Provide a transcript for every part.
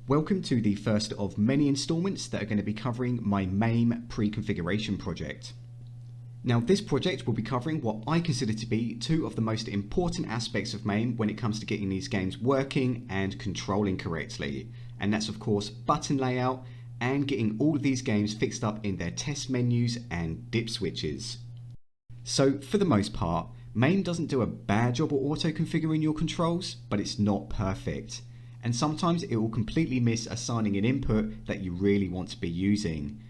Welcome to the first of many installments that are going to be covering my MAME pre-configuration project. Now this project will be covering what I consider to be two of the most important aspects of MAME when it comes to getting these games working and controlling correctly. And that's of course button layout and getting all of these games fixed up in their test menus and dip switches. So for the most part, MAME doesn't do a bad job at auto-configuring your controls, but it's not perfect. And sometimes it will completely miss assigning an input that you really want to be using.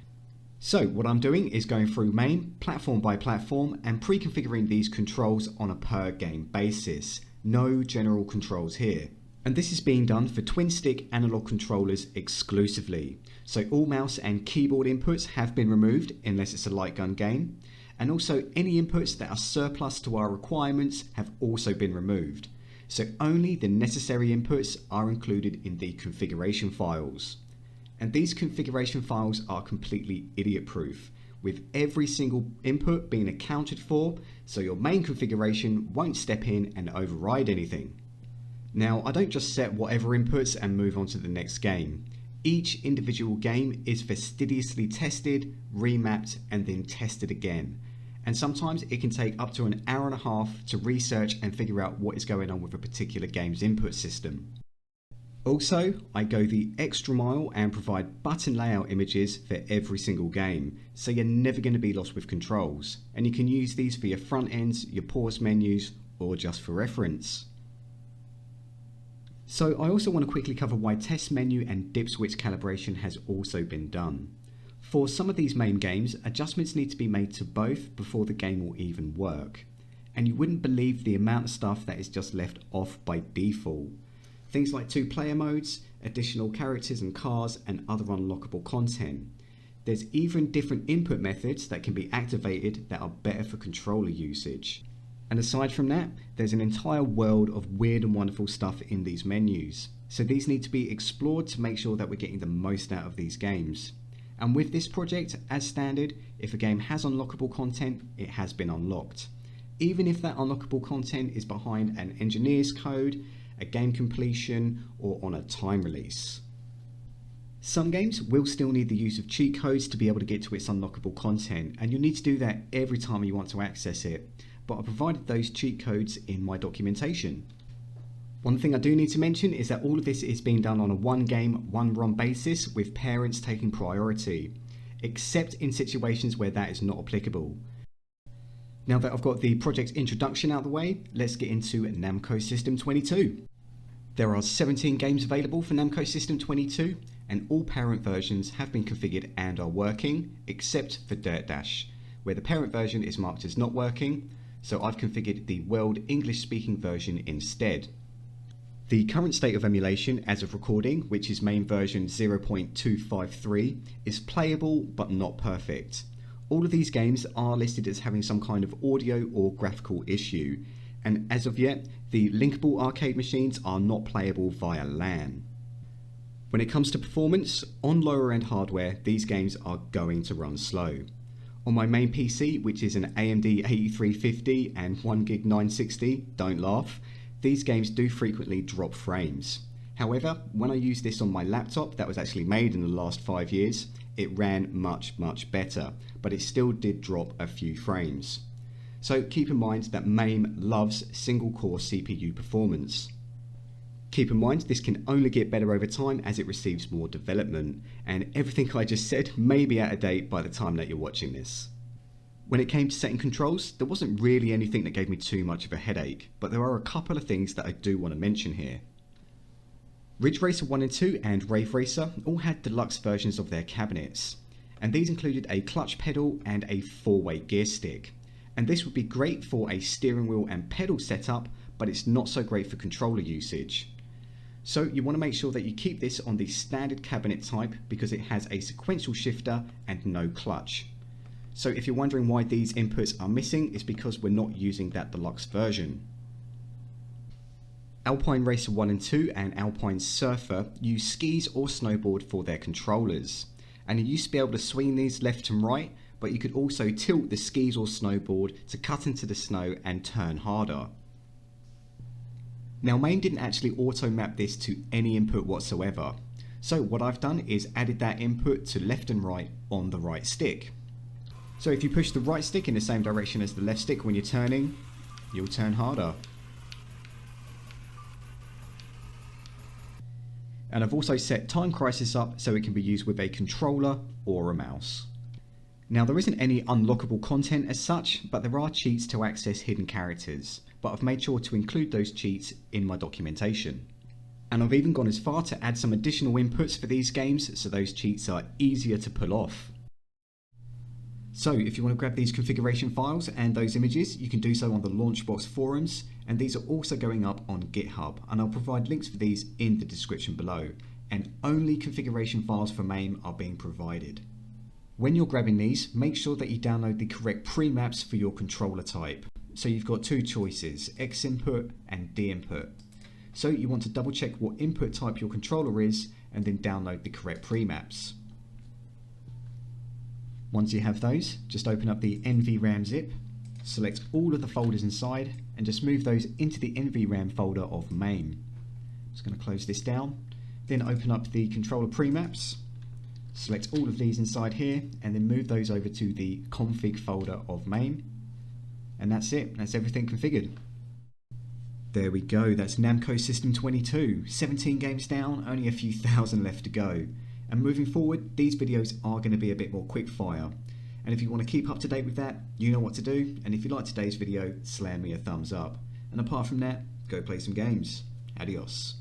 So what I'm doing is going through MAME platform by platform and pre-configuring these controls on a per game basis. No general controls here. And this is being done for twin stick analog controllers exclusively. So all mouse and keyboard inputs have been removed unless it's a light gun game. And also any inputs that are surplus to our requirements have also been removed. So only the necessary inputs are included in the configuration files. And these configuration files are completely idiot-proof, with every single input being accounted for, so your main configuration won't step in and override anything. Now, I don't just set whatever inputs and move on to the next game. Each individual game is fastidiously tested, remapped, and then tested again. And sometimes it can take up to an hour and a half to research and figure out what is going on with a particular game's input system. Also, I go the extra mile and provide button layout images for every single game, so you're never going to be lost with controls, and you can use these for your front ends, your pause menus, or just for reference. So I also want to quickly cover why test menu and dip switch calibration has also been done. For some of these MAME games, adjustments need to be made to both before the game will even work. And you wouldn't believe the amount of stuff that is just left off by default. Things like 2 player modes, additional characters and cars, and other unlockable content. There's even different input methods that can be activated that are better for controller usage. And aside from that, there's an entire world of weird and wonderful stuff in these menus. So these need to be explored to make sure that we're getting the most out of these games. And with this project, as standard, if a game has unlockable content, it has been unlocked. Even if that unlockable content is behind an engineer's code, a game completion, or on a time release. Some games will still need the use of cheat codes to be able to get to its unlockable content, and you'll need to do that every time you want to access it, but I provided those cheat codes in my documentation. One thing I do need to mention is that all of this is being done on a one game, one run basis with parents taking priority, except in situations where that is not applicable. Now that I've got the project introduction out of the way, let's get into Namco System 22. There are 17 games available for Namco System 22, and all parent versions have been configured and are working, except for Dirt Dash, where the parent version is marked as not working, so I've configured the World English speaking version instead. The current state of emulation as of recording, which is MAME version 0.253, is playable but not perfect. All of these games are listed as having some kind of audio or graphical issue, and as of yet, the linkable arcade machines are not playable via LAN. When it comes to performance, on lower end hardware, these games are going to run slow. On my main PC, which is an AMD 8350 and 1GB 960, don't laugh, these games do frequently drop frames. However, when I used this on my laptop that was actually made in the last 5 years, it ran much better, but it still did drop a few frames. So keep in mind that MAME loves single core CPU performance. Keep in mind this can only get better over time as it receives more development, and everything I just said may be out of date by the time that you're watching this. When it came to setting controls, there wasn't really anything that gave me too much of a headache, but there are a couple of things that I do want to mention here. Ridge Racer 1 and 2 and Rave Racer all had deluxe versions of their cabinets, and these included a clutch pedal and a 4-way gear stick. And this would be great for a steering wheel and pedal setup, but it's not so great for controller usage. So you want to make sure that you keep this on the standard cabinet type because it has a sequential shifter and no clutch. So if you're wondering why these inputs are missing, it's because we're not using that deluxe version. Alpine Racer 1 and 2 and Alpine Surfer use skis or snowboard for their controllers, and you used to be able to swing these left and right, but you could also tilt the skis or snowboard to cut into the snow and turn harder. Now MAME didn't actually auto map this to any input whatsoever, So what I've done is added that input to left and right on the right stick. So if you push the right stick in the same direction as the left stick when you're turning, you'll turn harder. And I've also set Time Crisis up so it can be used with a controller or a mouse. Now there isn't any unlockable content as such, but there are cheats to access hidden characters, but I've made sure to include those cheats in my documentation. And I've even gone as far to add some additional inputs for these games so those cheats are easier to pull off. So if you want to grab these configuration files and those images, you can do so on the Launchbox forums, and these are also going up on GitHub, and I'll provide links for these in the description below, and only configuration files for MAME are being provided. When you're grabbing these, make sure that you download the correct premaps for your controller type. So you've got two choices, X input and D input. So you want to double check what input type your controller is and then download the correct premaps. Once you have those, just open up the NVRAM zip, select all of the folders inside and just move those into the NVRAM folder of MAME. I'm just going to close this down, then open up the controller premaps. Select all of these inside here and then move those over to the config folder of MAME. And that's it, that's everything configured. There we go, that's Namco System 22, 17 games down, only a few thousand left to go. And moving forward, these videos are going to be a bit more quick fire. And if you want to keep up to date with that, you know what to do. And if you like today's video, slam me a thumbs up. And apart from that, go play some games. Adios.